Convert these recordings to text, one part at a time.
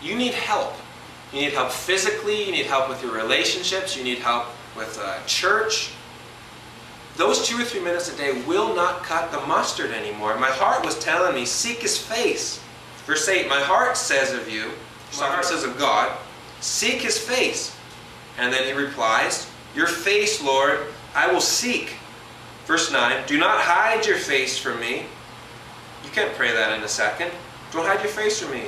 you need help. You need help physically, you need help with your relationships, you need help with church. Those 2 or 3 minutes a day will not cut the mustard anymore. My heart was telling me, seek His face. Verse 8, my heart says of you, my heart says of God, seek His face. And then He replies, your face, Lord, I will seek. Verse 9, do not hide your face from me. You can't pray that in a second. Don't hide your face from me.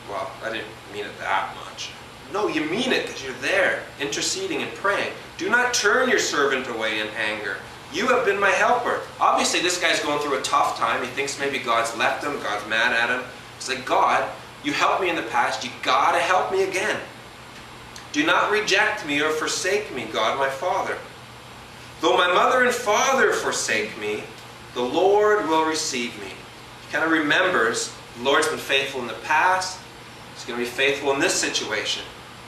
Well, I didn't mean it that much. No, you mean it because you're there, interceding and praying. Do not turn your servant away in anger. You have been my helper. Obviously, this guy's going through a tough time. He thinks maybe God's left him, God's mad at him. He's like, God, you helped me in the past. You got to help me again. Do not reject me or forsake me, God, my Father. Though my mother and father forsake me, the Lord will receive me. He kind of remembers the Lord's been faithful in the past. He's going to be faithful in this situation.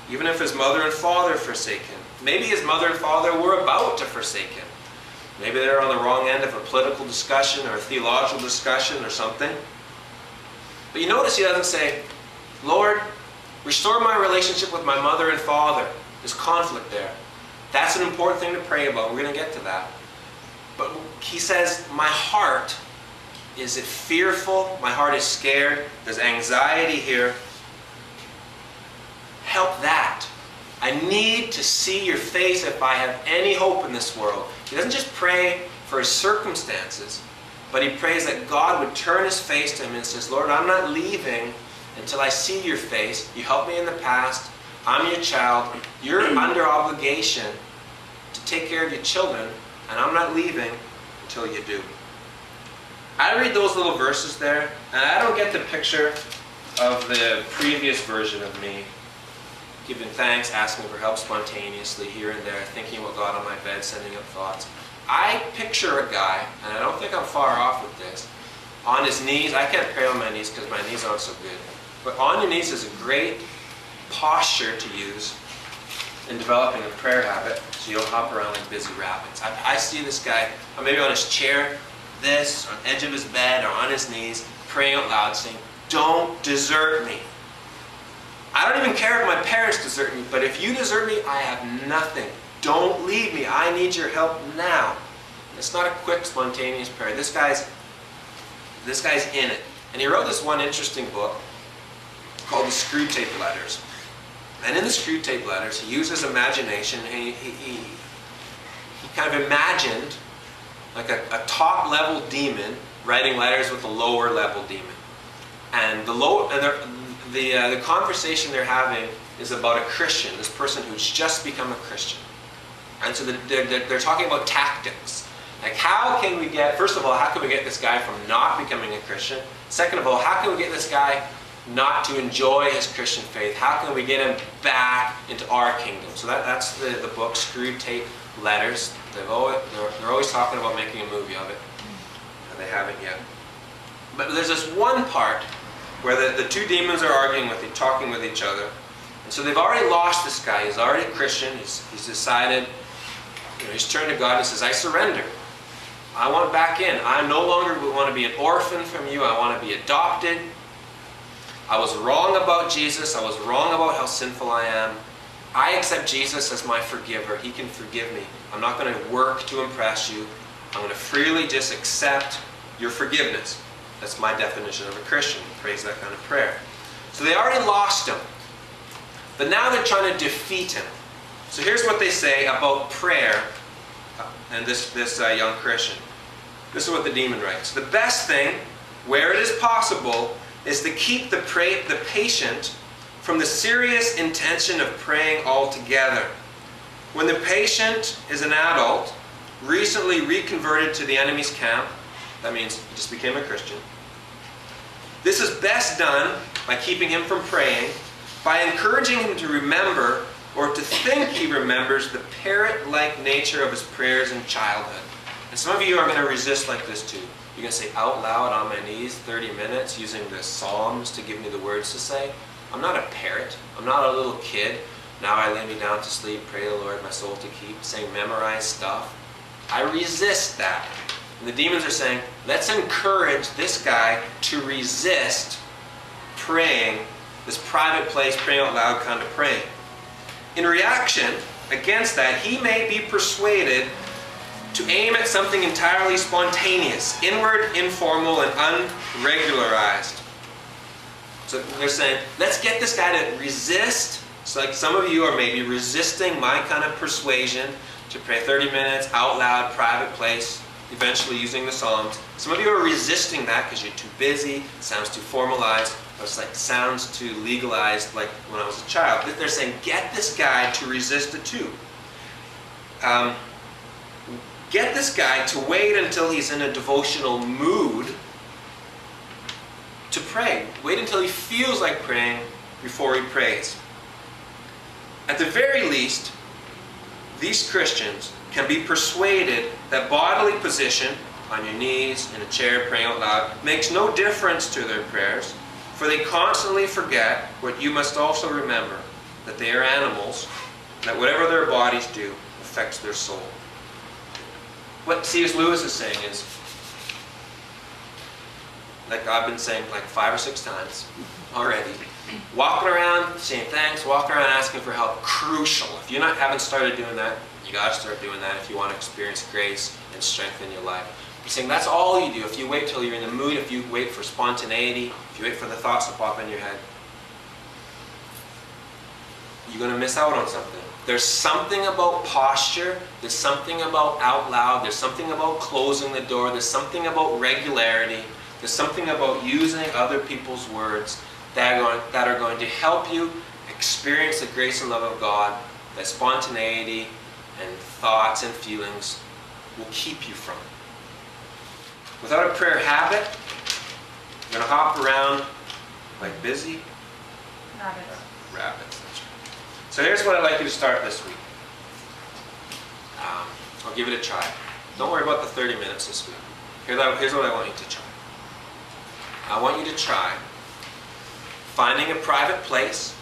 Even if his mother and father forsake him. Maybe his mother and father were about to forsake him. Maybe they're on the wrong end of a political discussion or a theological discussion or something. But you notice he doesn't say, Lord, restore my relationship with my mother and father. There's conflict there. That's an important thing to pray about. We're going to get to that. But he says, my heart, is it fearful? My heart is scared. There's anxiety here. Help that. I need to see your face if I have any hope in this world. He doesn't just pray for his circumstances, but he prays that God would turn his face to him and says, Lord, I'm not leaving until I see your face. You helped me in the past. I'm your child. You're under obligation to take care of your children, and I'm not leaving until you do. I read those little verses there, and I don't get the picture of the previous version of me giving thanks, asking for help spontaneously here and there, thinking about God on my bed, sending up thoughts. I picture a guy, and I don't think I'm far off with this, on his knees. I can't pray on my knees because my knees aren't so good. But on your knees is a great posture to use in developing a prayer habit so you don't hop around like busy rabbits. I see this guy, or maybe on his chair, this, on the edge of his bed, or on his knees, praying out loud, saying, don't desert me. I don't even care if my parents desert me, but if you desert me, I have nothing. Don't leave me. I need your help now. It's not a quick, spontaneous prayer. This guy's in it. And he wrote this one interesting book called the Screwtape Letters. And in the Screwtape Letters, he used his imagination. He kind of imagined like a top-level demon writing letters with a lower-level demon. And the conversation they're having is about a Christian, this person who's just become a Christian. And so they're talking about tactics. Like, how can we get, first of all, how can we get this guy from not becoming a Christian? Second of all, how can we get this guy not to enjoy his Christian faith? How can we get him back into our kingdom? So that's the book, Screwtape Letters. They're always talking about making a movie of it. And they haven't yet. But there's this one part where the two demons are arguing talking with each other. And so they've already lost this guy. He's already a Christian. He's decided, he's turned to God and says, I surrender. I want back in. I no longer want to be an orphan from you. I want to be adopted. I was wrong about Jesus. I was wrong about how sinful I am. I accept Jesus as my forgiver. He can forgive me. I'm not going to work to impress you. I'm going to freely just accept your forgiveness. That's my definition of a Christian. Prays that kind of prayer. So they already lost him. But now they're trying to defeat him. So here's what they say about prayer and this young Christian. This is what the demon writes. The best thing, where it is possible, is to keep the patient from the serious intention of praying altogether. When the patient is an adult, recently reconverted to the enemy's camp, that means he just became a Christian. This is best done by keeping him from praying, by encouraging him to remember or to think he remembers the parrot-like nature of his prayers in childhood. And some of you are going to resist like this too. You're going to say out loud on my knees 30 minutes using the Psalms to give me the words to say. I'm not a parrot. I'm not a little kid. Now I lay me down to sleep, pray the Lord my soul to keep, saying memorized stuff. I resist that. And the demons are saying, let's encourage this guy to resist praying this private place, praying out loud kind of praying. In reaction against that, he may be persuaded to aim at something entirely spontaneous, inward, informal, and unregularized. So they're saying, let's get this guy to resist. So like some of you are maybe resisting my kind of persuasion to pray 30 minutes, out loud, private place, eventually using the Psalms. Some of you are resisting that because you're too busy, it sounds too formalized, or it's like sounds too legalized like when I was a child. They're saying, get this guy to resist it too. Get this guy to wait until he's in a devotional mood to pray. Wait until he feels like praying before he prays. At the very least, these Christians can be persuaded that bodily position, on your knees, in a chair, praying out loud, makes no difference to their prayers, for they constantly forget what you must also remember, that they are animals, that whatever their bodies do affects their soul. What C.S. Lewis is saying is, like I've been saying like 5 or 6 times already, walking around saying thanks, walking around asking for help, crucial. If you haven't started doing that, you got to start doing that if you want to experience grace and strength in your life. He's saying that's all you do. If you wait till you're in the mood, if you wait for spontaneity, if you wait for the thoughts to pop in your head, you're going to miss out on something. There's something about posture, there's something about out loud, there's something about closing the door, there's something about regularity, there's something about using other people's words that are going to help you experience the grace and love of God, that spontaneity and thoughts and feelings will keep you from. Without a prayer habit, you're going to hop around like busy rabbits. So here's what I'd like you to start this week. I'll give it a try. Don't worry about the 30 minutes this week. Here's what I want you to try. I want you to try finding a private place,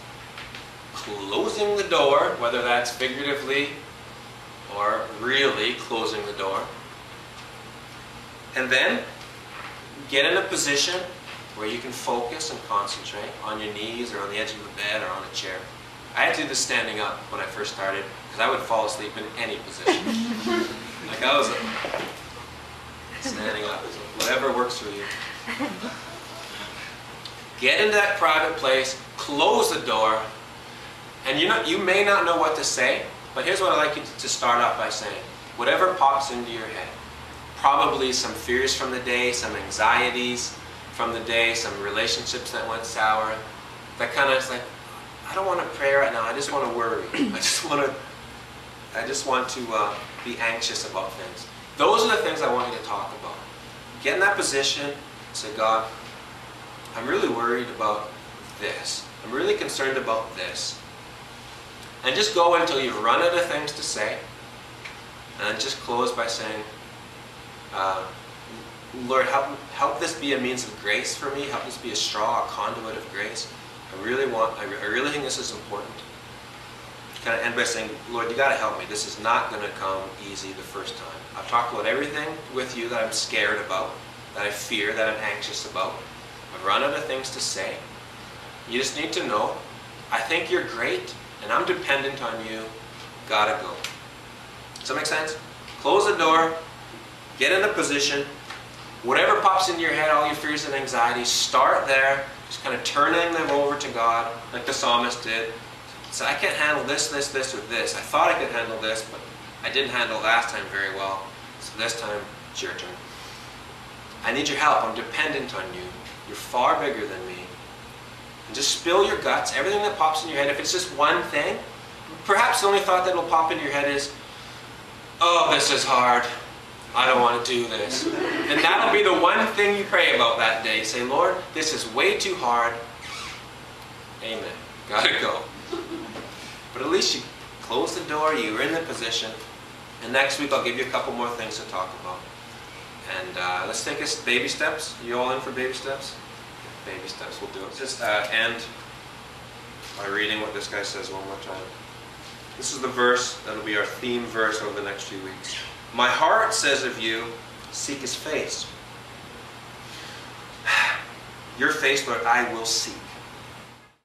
closing the door, whether that's figuratively or really closing the door, and then get in a position where you can focus and concentrate on your knees or on the edge of the bed or on a chair. I had to do this standing up when I first started because I would fall asleep in any position. Like I was standing up, so whatever works for you. Get into that private place, close the door, and you may not know what to say, but here's what I'd like you to start off by saying. Whatever pops into your head, probably some fears from the day, some anxieties from the day, some relationships that went sour, that kind of is like, I don't want to pray right now. I just want to worry. I just want to be anxious about things. Those are the things I want you to talk about. Get in that position and say, God, I'm really worried about this. I'm really concerned about this. And just go until you've run out of things to say. And just close by saying, Lord, help this be a means of grace for me. Help this be a straw, a conduit of grace. I really think this is important. Kind of end by saying, Lord, you got to help me. This is not going to come easy the first time. I've talked about everything with you that I'm scared about, that I fear, that I'm anxious about. I've run out of things to say. You just need to know, I think you're great, and I'm dependent on you. Gotta go. Does that make sense? Close the door. Get in a position. Whatever pops into your head, all your fears and anxieties, start there. Just kind of turning them over to God, like the psalmist did. So I can't handle this, or this. I thought I could handle this, but I didn't handle it last time very well. So this time, it's your turn. I need your help. I'm dependent on you. You're far bigger than me. And just spill your guts, everything that pops in your head. If it's just one thing, perhaps the only thought that will pop into your head is, oh, this is hard. I don't want to do this. And that'll be the one thing you pray about that day. Say, Lord, this is way too hard. Amen. Gotta go. But at least you close the door, you were in the position. And next week I'll give you a couple more things to talk about. And let's take us baby steps. You all in for baby steps? Baby steps, we'll do it. Just end by reading what this guy says one more time. This is the verse that'll be our theme verse over the next few weeks. My heart says of you, seek his face. Your face, Lord, I will seek.